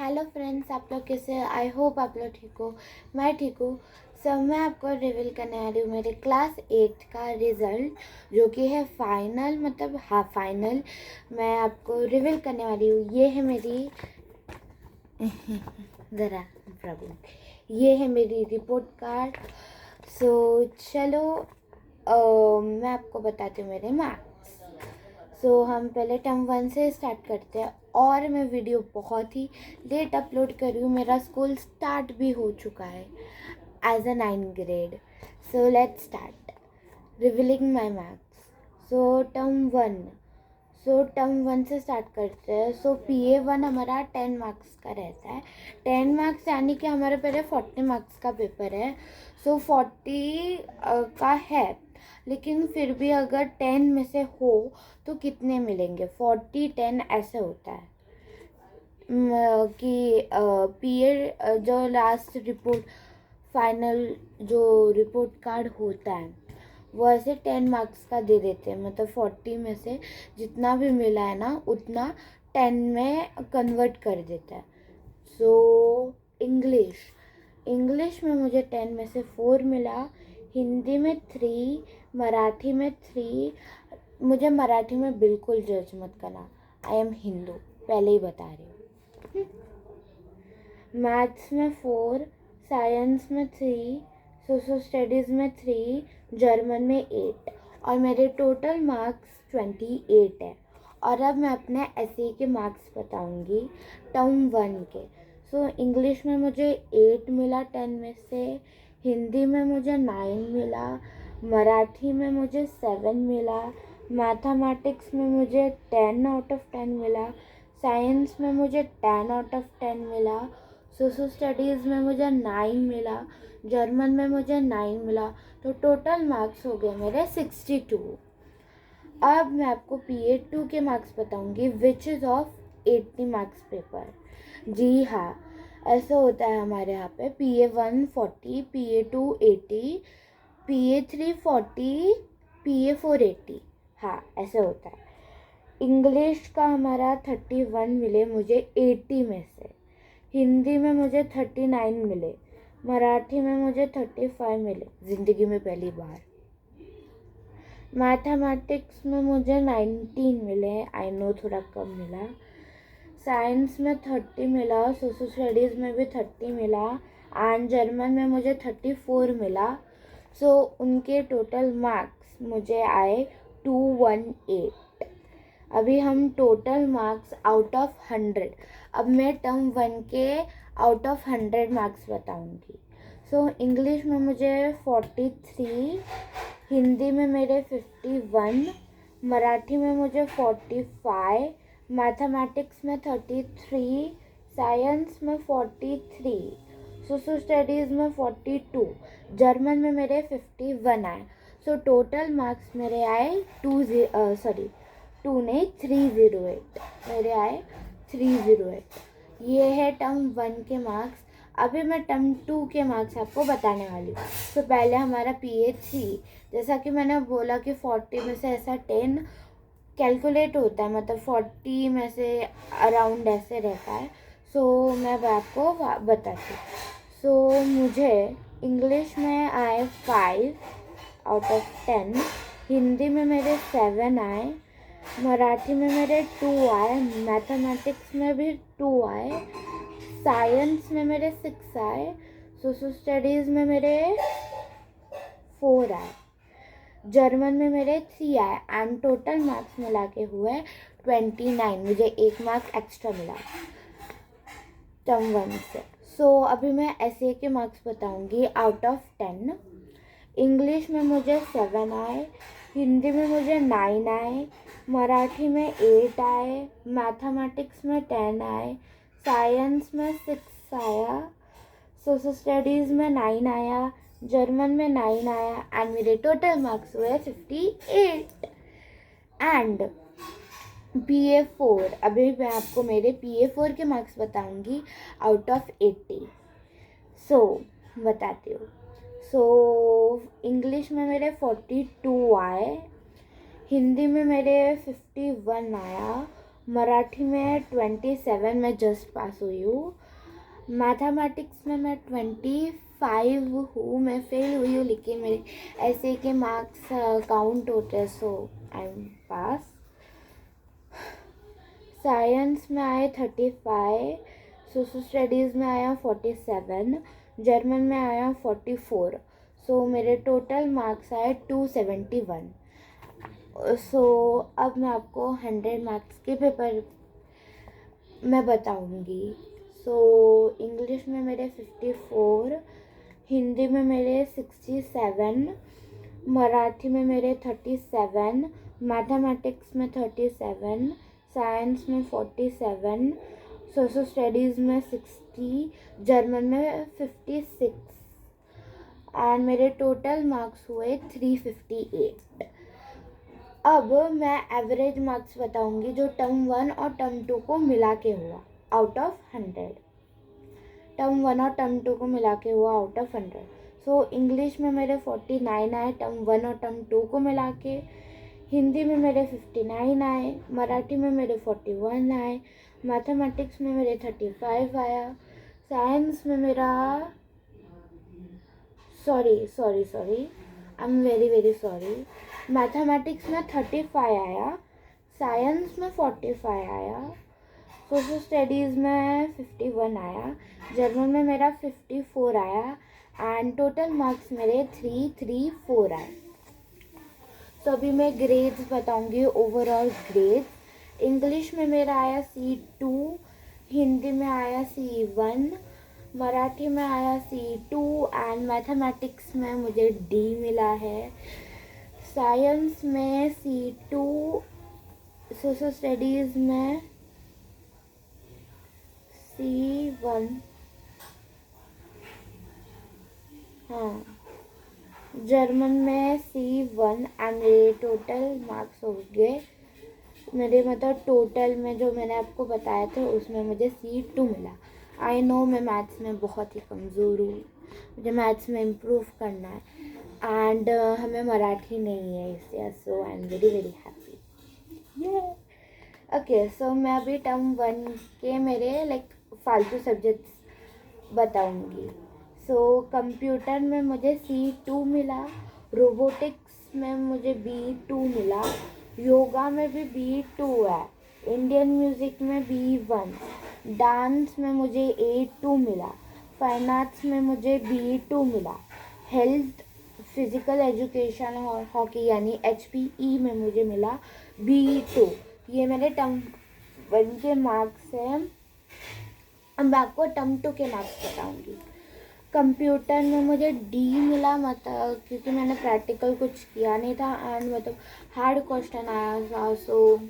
Hello friends, आप लोग कैसे हैं? आई होप आप लोग ठीक हो। मैं ठीक हूँ। मैं आपको रिवील करने वाली हूँ मेरे क्लास 8 का रिज़ल्ट, जो कि है फाइनल, मतलब हाफ फाइनल। मैं आपको रिवील करने वाली हूँ। ये है मेरी ज़रा प्रॉब्लम, ये है मेरी रिपोर्ट कार्ड। चलो मैं आपको बताती हूँ मेरे मार्क्स। हम पहले टर्म 1 से स्टार्ट करते हैं। और मैं वीडियो बहुत ही लेट अपलोड कर रही हूँ। मेरा स्कूल स्टार्ट भी हो चुका है as a 9th grade. Let's start revealing my marks. Term one से स्टार्ट करते हैं। PA1 हमारा 10 मार्क्स का रहता है। 10 मार्क्स यानी कि हमारे पहले 40 मार्क्स का पेपर है। 40 का है, लेकिन फिर भी अगर 10 में से हो तो कितने मिलेंगे? 40 10 ऐसे होता है। कि PA जो लास्ट रिपोर्ट फाइनल जो रिपोर्ट कार्ड होता है वो ऐसे 10 मार्क्स का दे देते हैं। मतलब 40 में से जितना भी मिला है ना उतना 10 में कन्वर्ट कर देता है। इंग्लिश में मुझे 10 में से 4 मिला, हिंदी में 3, मराठी में 3। मुझे मराठी में बिल्कुल जज मत करना, आई एम हिंदू, पहले ही बता रही हूँ। मैथ्स में 4, साइंस में 3, सोशल स्टडीज़ में 3, जर्मन में 8, और मेरे टोटल मार्क्स 28 है। और अब मैं अपने एसए के मार्क्स बताऊंगी टर्म 1 के। इंग्लिश में मुझे 8 मिला 10 में से, हिंदी में मुझे 9 मिला, मराठी में मुझे 7 मिला, मैथमेटिक्स में मुझे 10 आउट ऑफ 10 मिला, साइंस में मुझे 10 आउट ऑफ 10 मिला, सोशल स्टडीज़ में मुझे 9 मिला, जर्मन में मुझे 9 मिला। तो टोटल मार्क्स हो गए मेरे 62। अब मैं आपको PA2 के मार्क्स बताऊंगी, which is of 80 marks paper. जी हाँ, ऐसा होता है हमारे यहाँ पे। PA1 40, PA2 80, PA3 40, PA4 80। हाँ, ऐसा होता है। इंग्लिश का हमारा 31 मिले मुझे 80 में से, हिंदी में मुझे 39 मिले, मराठी में मुझे 35 मिले, ज़िंदगी में पहली बार। मैथमेटिक्स में मुझे 19 मिले, आई नो थोड़ा कम मिला। साइंस में 30 मिला, सोशल स्टडीज़ में भी 30 मिला, एंड जर्मन में मुझे 34 मिला। उनके टोटल मार्क्स मुझे आए 218। अभी हम टोटल मार्क्स आउट ऑफ 100। अब मैं टर्म 1 के आउट ऑफ 100 मार्क्स बताऊंगी। इंग्लिश में मुझे 43, हिंदी में मेरे 51, मराठी में मुझे 45, मैथमेटिक्स में 33, साइंस में 43, सोशल स्टडीज़ में 42, जर्मन में मेरे 51 आए। टोटल मार्क्स मेरे आए 308 मेरे आए 308। ये है टर्म 1 के मार्क्स। अभी मैं टर्म 2 के मार्क्स आपको बताने वाली हूँ। पहले हमारा PA3, जैसा कि मैंने बोला कि 40 में से ऐसा 10 कैलकुलेट होता है, मतलब 40 में से अराउंड ऐसे रहता है। मैं आपको बताती हूँ। मुझे इंग्लिश में आए 5 आउट ऑफ 10, हिंदी में मेरे 7 आए, मराठी में मेरे 2 आए, मैथमेटिक्स में भी 2 आए, साइंस में मेरे 6 आए, सोशल स्टडीज़ में मेरे 4 आए, जर्मन में मेरे 3 आए, एंड टोटल मार्क्स मिला के हुए 29। मुझे 1 मार्क एक्स्ट्रा मिला टर्म 1 से। अभी मैं एसए के मार्क्स बताऊंगी आउट ऑफ 10। इंग्लिश में मुझे 7 आए, हिंदी में मुझे 9 आए, मराठी में 8 आए, मैथमेटिक्स में 10 आए, साइंस में 6 आया, सोशल स्टडीज़ में 9 आया, जर्मन में 9 आया, एंड मेरे टोटल मार्क्स हुए 58। एंड PA4, अभी मैं आपको मेरे PA4 के मार्क्स बताऊंगी आउट ऑफ 80। बताती हूँ। इंग्लिश में मेरे 42 आए, हिंदी में मेरे 51 आया, मराठी में 27 में जस्ट पास हुई हूँ। मैथमेटिक्स में मैं 25 हूँ, मैं फेल हुई हूँ, लेकिन मेरे ऐसे के मार्क्स काउंट होते हैं, सो आई एम पास। साइंस में आए 35, सोशल स्टडीज़ में आया 47, जर्मन में आया 44, सो मेरे टोटल मार्क्स आए 271। सो अब मैं आपको 100 मार्क्स के पेपर मैं बताऊंगी। सो इंग्लिश में मेरे 54, हिंदी में मेरे 67, मराठी में मेरे 37, मैथमेटिक्स में 37, साइंस में 47, सोशल स्टडीज़ में 60, जर्मन में 56 एंड मेरे टोटल मार्क्स हुए 358। अब मैं एवरेज मार्क्स बताऊंगी जो टर्म 1 और टर्म 2 को मिला के हुआ आउट ऑफ 100। टर्म 1 और टर्म 2 को मिला के हुआ आउट ऑफ 100। सो इंग्लिश में मेरे 49 आए टर्म 1 और टर्म 2 को मिला के, हिंदी में मेरे 59 आए, मराठी में मेरे 41 आए, मैथमेटिक्स में मेरे 35 आया, साइंस में मेरा sorry I am very sorry, mathematics में 35 आया, साइंस में 45 आया, सोशल स्टडीज़ में 51 आया, जर्मन में मेरा 54 आया एंड टोटल मार्क्स मेरे 334 आए। तो अभी मैं ग्रेड्स बताऊंगी, ओवरऑल ग्रेड्स। इंग्लिश में मेरा आया C2, हिंदी में आया C1, मराठी में आया C2 एंड मैथमेटिक्स में मुझे D मिला है, साइंस में C2, सोशल स्टडीज़ में C1, हाँ, जर्मन में C1 एंड मेरे टोटल मार्क्स हो गए, मेरे मतलब टोटल में जो मैंने आपको बताया था उसमें मुझे C2 मिला। आई नो मैं मैथ्स में बहुत ही कमज़ोर हूँ, मुझे मैथ्स में इम्प्रूव करना है एंड हमें मराठी नहीं है इससे, सो आई एम वेरी हैप्पी। ये ओके, सो मैं अभी टर्म 1 के मेरे फालतू सब्जेक्ट्स बताऊंगी। सो कंप्यूटर में मुझे C2 मिला, रोबोटिक्स में मुझे B2 मिला, योगा में भी B2 है, इंडियन म्यूज़िक में B1, डांस में मुझे A2 मिला, फाइन आर्ट्स में मुझे B2 मिला, हेल्थ फिज़िकल एजुकेशन और हॉकी यानी HPE में मुझे मिला B2। ये मेरे टर्म 1 के मार्क्स हैं। अब मैं आपको टर्म 2 के मार्क्स बताऊंगी। कंप्यूटर में मुझे D मिला, मतलब क्योंकि मैंने प्रैक्टिकल कुछ किया नहीं था एंड मतलब हार्ड क्वेश्चन आया था, सो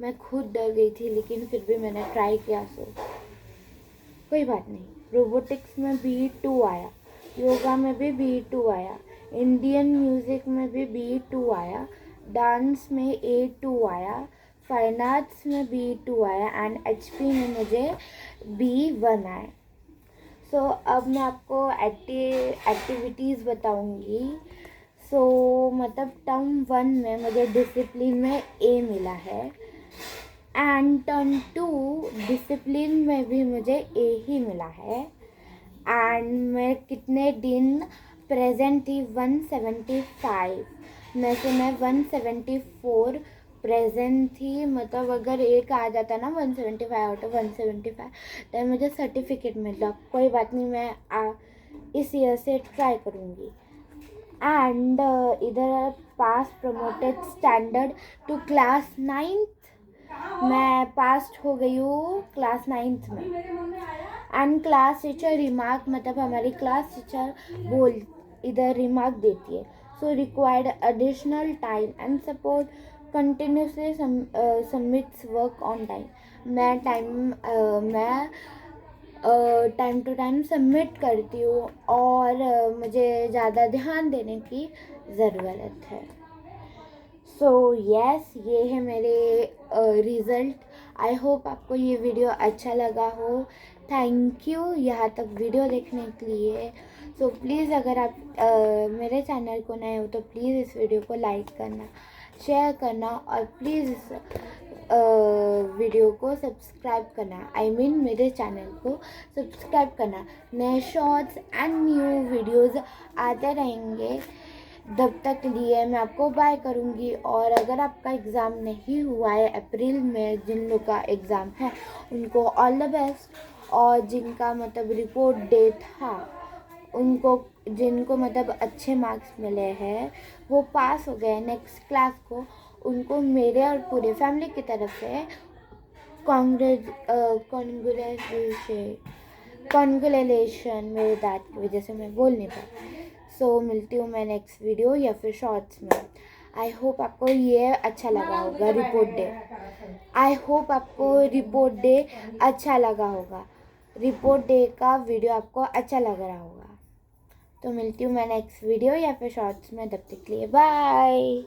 मैं खुद डर गई थी, लेकिन फिर भी मैंने ट्राई किया, सो कोई बात नहीं। रोबोटिक्स में B2 आया, योगा में भी B2 आया, इंडियन म्यूज़िक में भी B2 आया, डांस में A2 आया, फाइन आर्ट्स में B2 आया एंड HP में मुझे B1 आया। सो अब मैं आपको एक्टिविटीज़ बताऊंगी। सो मतलब टर्म 1 में मुझे डिसिप्लिन में A मिला है एंड टर्म 2 डिसिप्लिन में भी मुझे A ही मिला है एंड मैं कितने दिन प्रेजेंट थी 175 में से मैं 174 प्रेजेंट थी, मतलब अगर एक आ जाता ना 175 आउट ऑफ 175 तो मुझे सर्टिफिकेट मिलता। कोई बात नहीं, मैं इस ईयर से ट्राई करूँगी। एंड इधर pass promoted standard two class 9th, मैं पास हो गई हूँ क्लास 9th में। एंड क्लास टीचर रिमार्क, मतलब हमारी क्लास टीचर बोल इधर रिमार्क देती है, so required additional time and support continuously submits work on time. मैं टाइम टू टाइम सबमिट करती हूँ और मुझे ज़्यादा ध्यान देने की ज़रूरत है। सो यस, ये है मेरे रिज़ल्ट। आई होप आपको ये वीडियो अच्छा लगा हो। थैंक यू यहाँ तक वीडियो देखने के लिए। सो प्लीज़ अगर आप मेरे चैनल को नए हो तो प्लीज़ इस वीडियो को लाइक करना, शेयर करना और प्लीज़ वीडियो को सब्सक्राइब करना, मेरे चैनल को सब्सक्राइब करना। नए शॉर्ट्स एंड न्यू वीडियोस आते रहेंगे। तब तक लिए मैं आपको बाय करूँगी। और अगर आपका एग्ज़ाम नहीं हुआ है अप्रैल में, जिन लोग का एग्ज़ाम है उनको ऑल द बेस्ट। और जिनका मतलब रिपोर्ट डे था, उनको जिनको मतलब अच्छे मार्क्स मिले हैं, वो पास हो गए नेक्स्ट क्लास को, उनको मेरे और पूरे फैमिली की तरफ से कॉन्ग्रेचुलेशन। मेरे दांत की वजह से मैं बोल नहीं पाई। सो मिलती हूँ मैं नेक्स्ट वीडियो या फिर शॉर्ट्स में। आई होप आपको ये अच्छा लगा होगा रिपोर्ट डे। आई होप आपको रिपोर्ट डे अच्छा लगा होगा। रिपोर्ट डे का वीडियो आपको अच्छा लग रहा होगा। तो मिलती हूँ मैं नेक्स्ट वीडियो या फिर शॉर्ट्स में। तब तक के लिए बाय।